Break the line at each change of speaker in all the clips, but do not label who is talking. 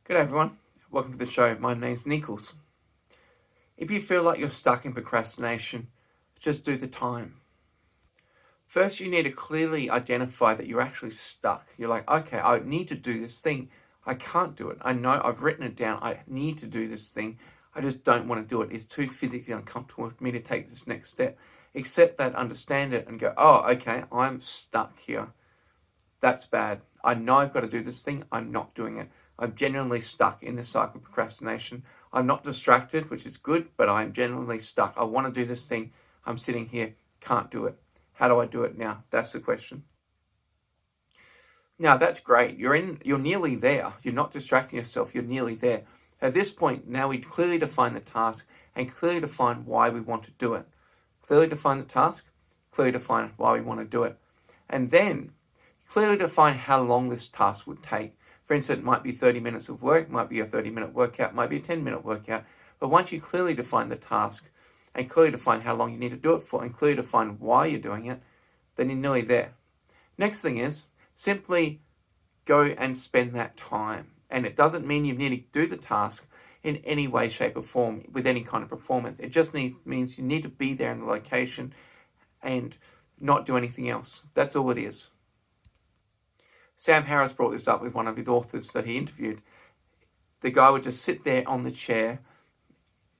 Good day everyone, welcome to the show. My name's Nichols. If you feel like you're stuck in procrastination, just do the time. First, you need to clearly identify that you're actually stuck. You're like, okay, I need to do this thing. I can't do it. I know I've written it down. I need to do this thing. I just don't want to do it. It's too physically uncomfortable for me to take this next step. Accept that, understand it, and go, oh, okay, I'm stuck here. That's bad. I know I've got to do this thing. I'm not doing it. I'm genuinely stuck in this cycle of procrastination. I'm not distracted, which is good, but I'm genuinely stuck. I want to do this thing. I'm sitting here, can't do it. How do I do it now? That's the question. Now, that's great. You're nearly there. You're not distracting yourself. You're nearly there. At this point, now we clearly define the task and clearly define why we want to do it. Clearly define the task, clearly define why we want to do it. And then clearly define how long this task would take. For instance, it might be 30 minutes of work, might be a 30-minute workout, might be a 10-minute workout. But once you clearly define the task and clearly define how long you need to do it for and clearly define why you're doing it, then you're nearly there. Next thing is simply go and spend that time. And it doesn't mean you need to do the task in any way, shape or form with any kind of performance. It just means you need to be there in the location and not do anything else. That's all it is. Sam Harris brought this up with one of his authors that he interviewed. The guy would just sit there on the chair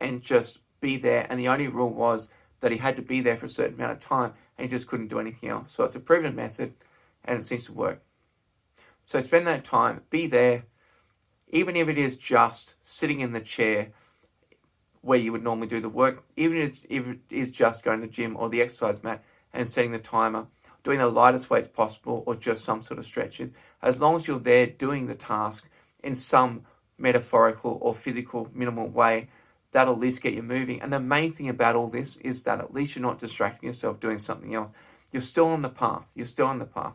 and just be there, and the only rule was that he had to be there for a certain amount of time, and he just couldn't do anything else. So it's a proven method, and it seems to work. So spend that time, be there, even if it is just sitting in the chair where you would normally do the work, even if it is just going to the gym or the exercise mat and setting the timer, doing the lightest weights possible or just some sort of stretches. As long as you're there doing the task in some metaphorical or physical minimal way, that'll at least get you moving. And the main thing about all this is that at least you're not distracting yourself doing something else. You're still on the path. You're still on the path.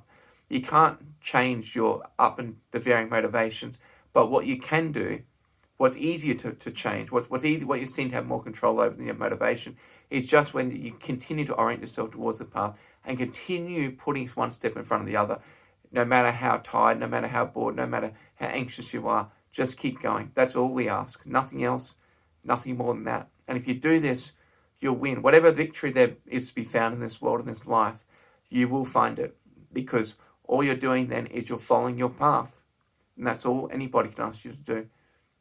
You can't change your up and the varying motivations, but what you can do, what's easier to change, what you seem to have more control over than your motivation, is just when you continue to orient yourself towards the path and continue putting one step in front of the other. No matter how tired, no matter how bored, no matter how anxious you are, just keep going. That's all we ask. Nothing else, nothing more than that. And if you do this, you'll win. Whatever victory there is to be found in this world, in this life, you will find it. Because all you're doing then is you're following your path. And that's all anybody can ask you to do.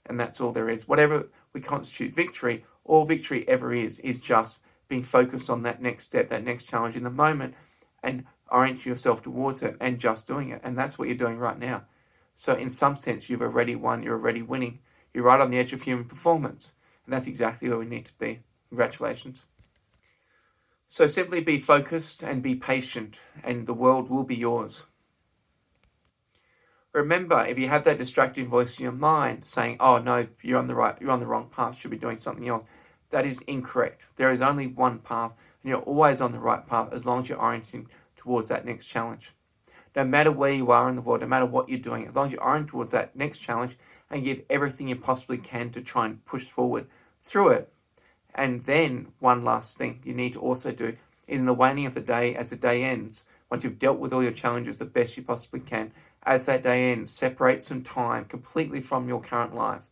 And that's all there is. Whatever we constitute victory, all victory ever is just being focused on that next step, that next challenge in the moment, and orient yourself towards it and just doing it. And that's what you're doing right now. So in some sense, you've already won, you're already winning. You're right on the edge of human performance. And that's exactly where we need to be. Congratulations. So simply be focused and be patient, and the world will be yours. Remember, if you have that distracting voice in your mind saying, oh no, you're on the wrong path, should be doing something else, that is incorrect. There is only one path, and you're always on the right path as long as you're orienting towards that next challenge. No matter where you are in the world, no matter what you're doing, as long as you orient towards that next challenge and give everything you possibly can to try and push forward through it. And then one last thing you need to also do is in the waning of the day, as the day ends, once you've dealt with all your challenges the best you possibly can, as that day ends, separate some time completely from your current life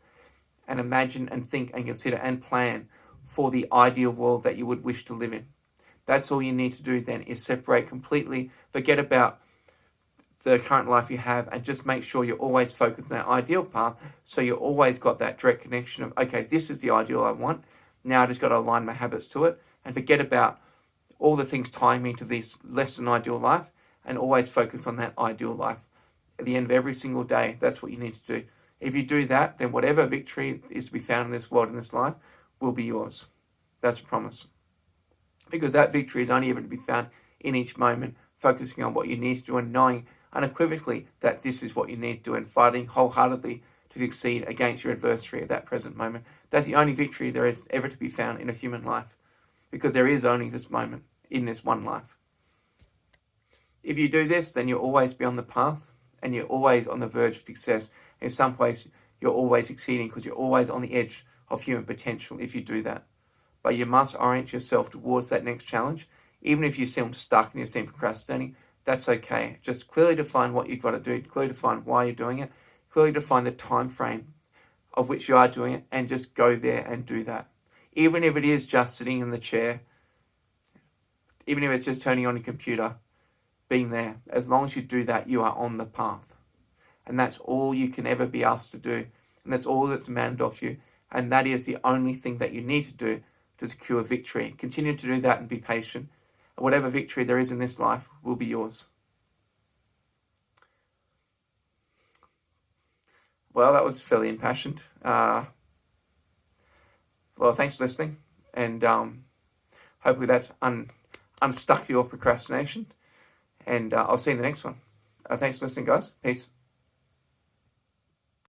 and imagine and think and consider and plan for the ideal world that you would wish to live in. That's all you need to do then, is separate completely, forget about the current life you have, and just make sure you're always focused on that ideal path, so you always got that direct connection of, okay, this is the ideal I want, now I just got to align my habits to it, and forget about all the things tying me to this less than ideal life, and always focus on that ideal life. At the end of every single day, that's what you need to do. If you do that, then whatever victory is to be found in this world, in this life, will be yours. That's a promise. Because that victory is only able to be found in each moment, focusing on what you need to do and knowing unequivocally that this is what you need to do and fighting wholeheartedly to succeed against your adversary at that present moment. That's the only victory there is ever to be found in a human life, because there is only this moment in this one life. If you do this, then you'll always be on the path and you're always on the verge of success. In some ways, you're always succeeding because you're always on the edge of human potential if you do that. But you must orient yourself towards that next challenge. Even if you seem stuck and you seem procrastinating, that's okay. Just clearly define what you've got to do, clearly define why you're doing it, clearly define the time frame, of which you are doing it, and just go there and do that. Even if it is just sitting in the chair, even if it's just turning on your computer, being there, as long as you do that, you are on the path. And that's all you can ever be asked to do. And that's all that's demanded of you. And that is the only thing that you need to do to secure victory. Continue to do that and be patient. And whatever victory there is in this life will be yours. Well, that was fairly impassioned. Well, thanks for listening. And hopefully that's unstuck your procrastination. And I'll see you in the next one. Thanks for listening, guys. Peace.